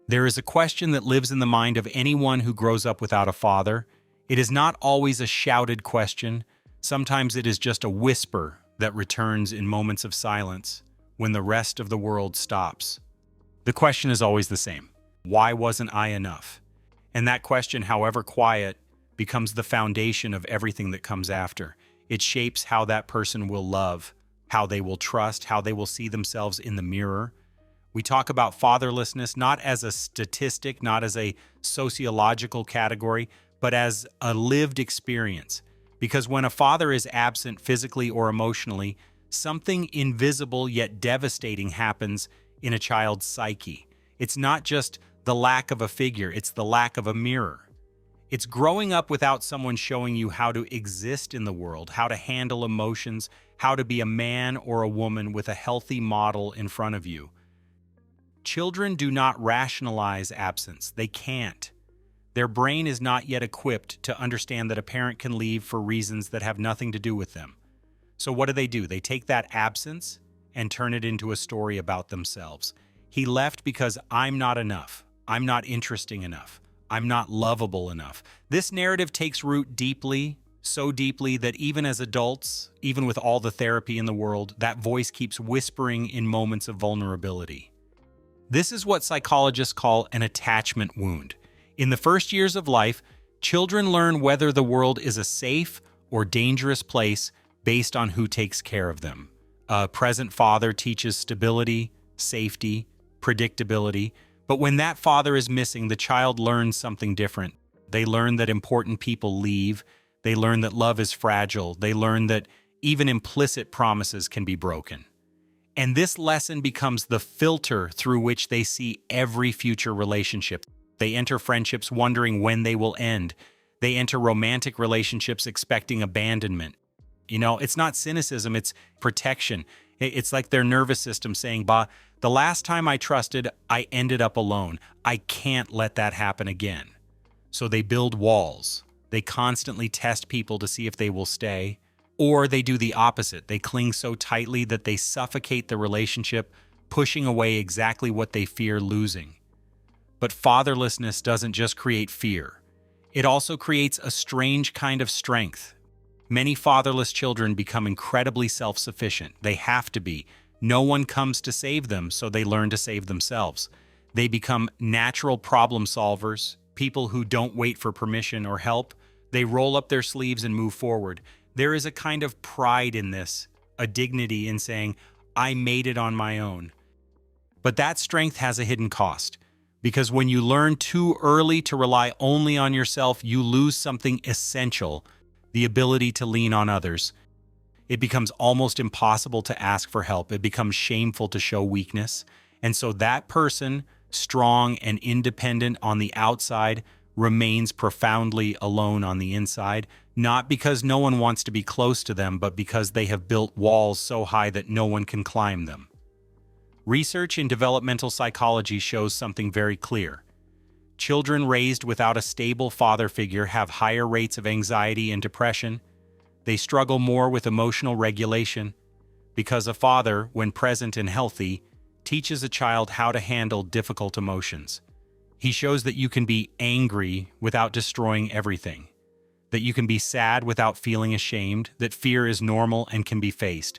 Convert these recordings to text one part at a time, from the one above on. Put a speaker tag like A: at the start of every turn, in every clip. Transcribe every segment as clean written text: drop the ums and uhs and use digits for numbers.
A: There is a question that lives in the mind of anyone who grows up without a father. It is not always a shouted question. Sometimes it is just a whisper that returns in moments of silence when the rest of the world stops. The question is always the same. Why wasn't I enough? And that question, however quiet, becomes the foundation of everything that comes after. It shapes how that person will love, how they will trust, how they will see themselves in the mirror. We talk about fatherlessness not as a statistic, not as a sociological category, but as a lived experience. Because when a father is absent physically or emotionally, something invisible yet devastating happens in a child's psyche. It's not just the lack of a figure, it's the lack of a mirror. It's growing up without someone showing you how to exist in the world, how to handle emotions, how to be a man or a woman with a healthy model in front of you. Children do not rationalize absence. They can't. Their brain is not yet equipped to understand that a parent can leave for reasons that have nothing to do with them. So what do? They take that absence and turn it into a story about themselves. He left because I'm not enough. I'm not interesting enough. I'm not lovable enough. This narrative takes root deeply, so deeply that even as adults, even with all the therapy in the world, that voice keeps whispering in moments of vulnerability. This is what psychologists call an attachment wound. In the first years of life, children learn whether the world is a safe or dangerous place based on who takes care of them. A present father teaches stability, safety, predictability, but when that father is missing, the child learns something different. They learn that important people leave. They learn that love is fragile. They learn that even implicit promises can be broken. And this lesson becomes the filter through which they see every future relationship. They enter friendships wondering when they will end. They enter romantic relationships expecting abandonment. It's not cynicism, it's protection. It's like their nervous system saying, "Bah, the last time I trusted, I ended up alone. I can't let that happen again." So they build walls. They constantly test people to see if they will stay. Or they do the opposite. They cling so tightly that they suffocate the relationship, pushing away exactly what they fear losing. But fatherlessness doesn't just create fear. It also creates a strange kind of strength. Many fatherless children become incredibly self-sufficient. They have to be. No one comes to save them, so they learn to save themselves. They become natural problem solvers, people who don't wait for permission or help. They roll up their sleeves and move forward. There is a kind of pride in this, a dignity in saying, "I made it on my own." But that strength has a hidden cost, because when you learn too early to rely only on yourself, you lose something essential, the ability to lean on others. It becomes almost impossible to ask for help. It becomes shameful to show weakness. And so that person, strong and independent on the outside, remains profoundly alone on the inside, not because no one wants to be close to them, but because they have built walls so high that no one can climb them. Research in developmental psychology shows something very clear. Children raised without a stable father figure have higher rates of anxiety and depression. They struggle more with emotional regulation because a father, when present and healthy, teaches a child how to handle difficult emotions. He shows that you can be angry without destroying everything, that you can be sad without feeling ashamed, that fear is normal and can be faced.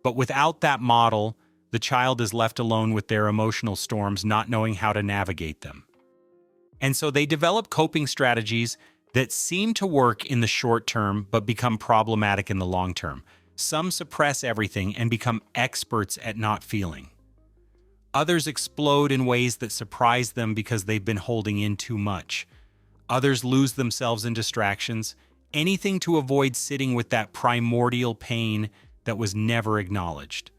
A: But without that model, the child is left alone with their emotional storms, not knowing how to navigate them. And so they develop coping strategies that seem to work in the short term but become problematic in the long term. Some suppress everything and become experts at not feeling. Others explode in ways that surprise them because they've been holding in too much. Others lose themselves in distractions, anything to avoid sitting with that primordial pain that was never acknowledged.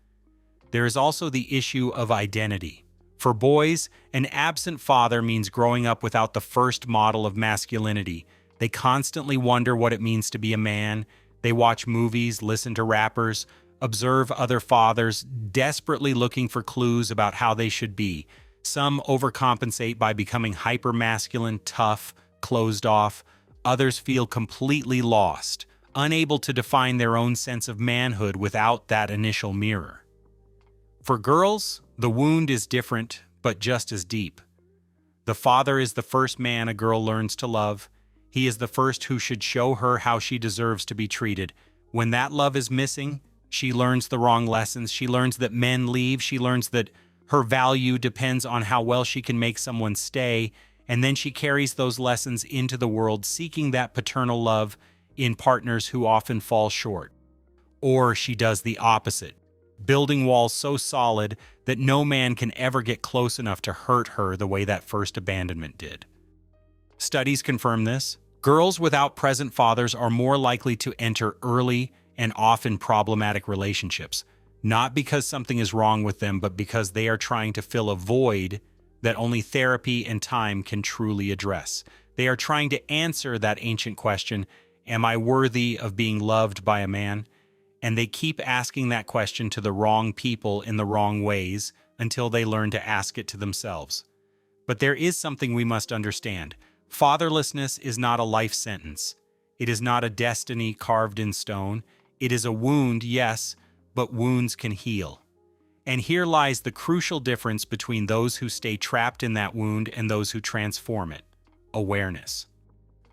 A: There is also the issue of identity. For boys, an absent father means growing up without the first model of masculinity. They constantly wonder what it means to be a man. They watch movies, listen to rappers, observe other fathers, desperately looking for clues about how they should be. Some overcompensate by becoming hyper-masculine, tough, closed off. Others feel completely lost, unable to define their own sense of manhood without that initial mirror. For girls, the wound is different, but just as deep. The father is the first man a girl learns to love. He is the first who should show her how she deserves to be treated. When that love is missing, she learns the wrong lessons. She learns that men leave. She learns that her value depends on how well she can make someone stay. And then she carries those lessons into the world, seeking that paternal love in partners who often fall short. Or she does the opposite, building walls so solid that no man can ever get close enough to hurt her the way that first abandonment did. Studies confirm this. Girls without present fathers are more likely to enter early and often problematic relationships, not because something is wrong with them, but because they are trying to fill a void that only therapy and time can truly address. They are trying to answer that ancient question, am I worthy of being loved by a man? And they keep asking that question to the wrong people in the wrong ways until they learn to ask it to themselves. But there is something we must understand. Fatherlessness is not a life sentence. It is not a destiny carved in stone. It is a wound, yes, but wounds can heal. And here lies the crucial difference between those who stay trapped in that wound and those who transform it: awareness.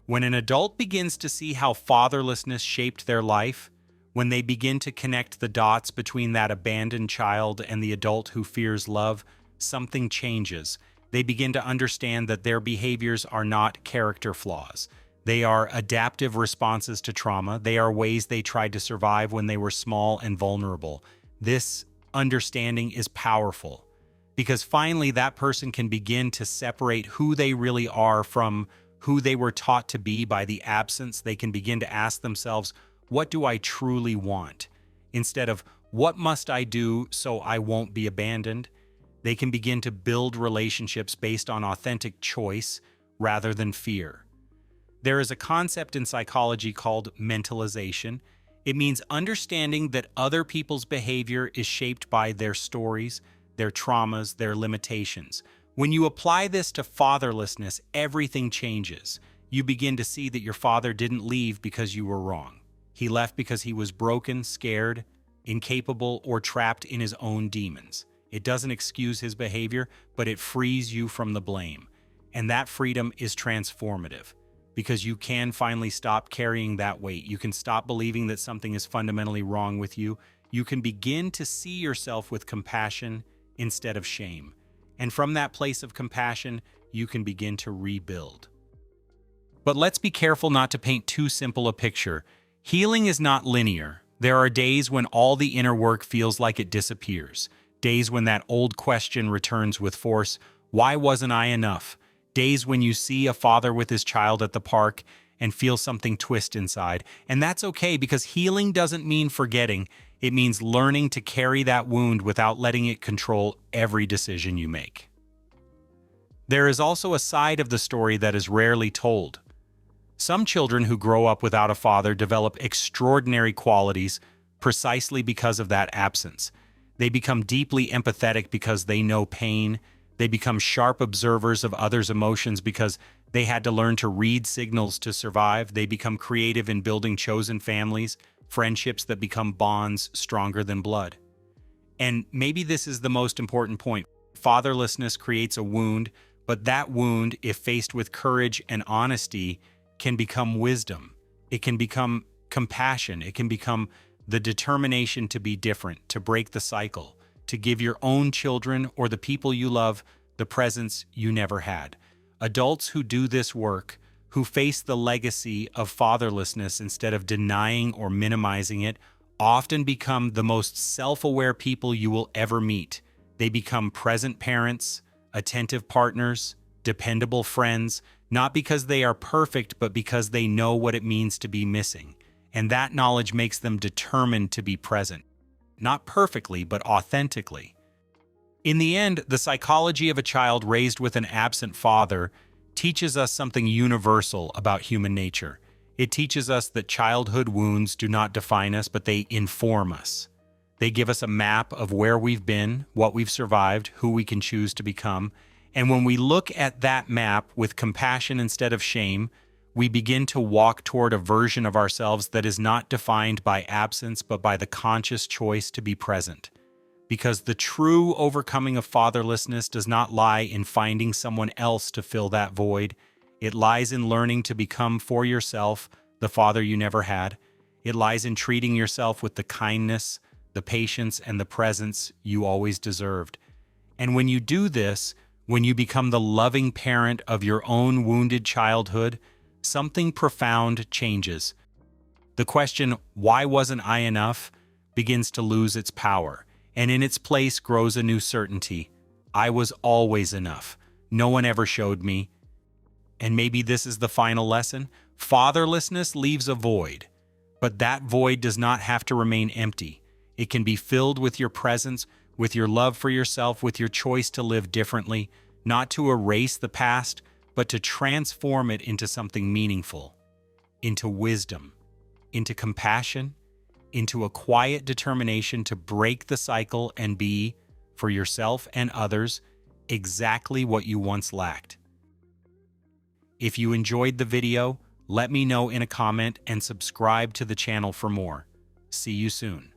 A: When an adult begins to see how fatherlessness shaped their life, when they begin to connect the dots between that abandoned child and the adult who fears love, something changes. They begin to understand that their behaviors are not character flaws. They are adaptive responses to trauma. They are ways they tried to survive when they were small and vulnerable. This understanding is powerful because finally that person can begin to separate who they really are from who they were taught to be by the absence. They can begin to ask themselves, what do I truly want? Instead of, what must I do so I won't be abandoned? They can begin to build relationships based on authentic choice rather than fear. There is a concept in psychology called mentalization. It means understanding that other people's behavior is shaped by their stories, their traumas, their limitations. When you apply this to fatherlessness, everything changes. You begin to see that your father didn't leave because you were wrong. He left because he was broken, scared, incapable, or trapped in his own demons. It doesn't excuse his behavior, but it frees you from the blame. And that freedom is transformative because you can finally stop carrying that weight. You can stop believing that something is fundamentally wrong with you. You can begin to see yourself with compassion instead of shame. And from that place of compassion, you can begin to rebuild. But let's be careful not to paint too simple a picture. Healing is not linear. There are days when all the inner work feels like it disappears. Days when that old question returns with force, why wasn't I enough? Days when you see a father with his child at the park and feel something twist inside. And that's okay because healing doesn't mean forgetting. It means learning to carry that wound without letting it control every decision you make. There is also a side of the story that is rarely told. Some children who grow up without a father develop extraordinary qualities precisely because of that absence. They become deeply empathetic because they know pain. They become sharp observers of others' emotions because they had to learn to read signals to survive. They become creative in building chosen families, friendships that become bonds stronger than blood. And maybe this is the most important point. Fatherlessness creates a wound, but that wound, if faced with courage and honesty, can become wisdom. It can become compassion. It can become the determination to be different, to break the cycle, to give your own children or the people you love the presence you never had. Adults who do this work, who face the legacy of fatherlessness instead of denying or minimizing it, often become the most self-aware people you will ever meet. They become present parents, attentive partners, dependable friends, not because they are perfect, but because they know what it means to be missing. And that knowledge makes them determined to be present. Not perfectly, but authentically. In the end, the psychology of a child raised with an absent father teaches us something universal about human nature. It teaches us that childhood wounds do not define us, but they inform us. They give us a map of where we've been, what we've survived, who we can choose to become. And when we look at that map with compassion instead of shame, we begin to walk toward a version of ourselves that is not defined by absence, but by the conscious choice to be present. Because the true overcoming of fatherlessness does not lie in finding someone else to fill that void. It lies in learning to become for yourself the father you never had. It lies in treating yourself with the kindness, the patience, and the presence you always deserved. And when you do this, when you become the loving parent of your own wounded childhood, something profound changes. The question, "Why wasn't I enough?" begins to lose its power, and in its place grows a new certainty. I was always enough. No one ever showed me. And maybe this is the final lesson. Fatherlessness leaves a void, but that void does not have to remain empty. It can be filled with your presence, with your love for yourself, with your choice to live differently, not to erase the past, but to transform it into something meaningful, into wisdom, into compassion, into a quiet determination to break the cycle and be, for yourself and others, exactly what you once lacked. If you enjoyed the video, let me know in a comment and subscribe to the channel for more. See you soon.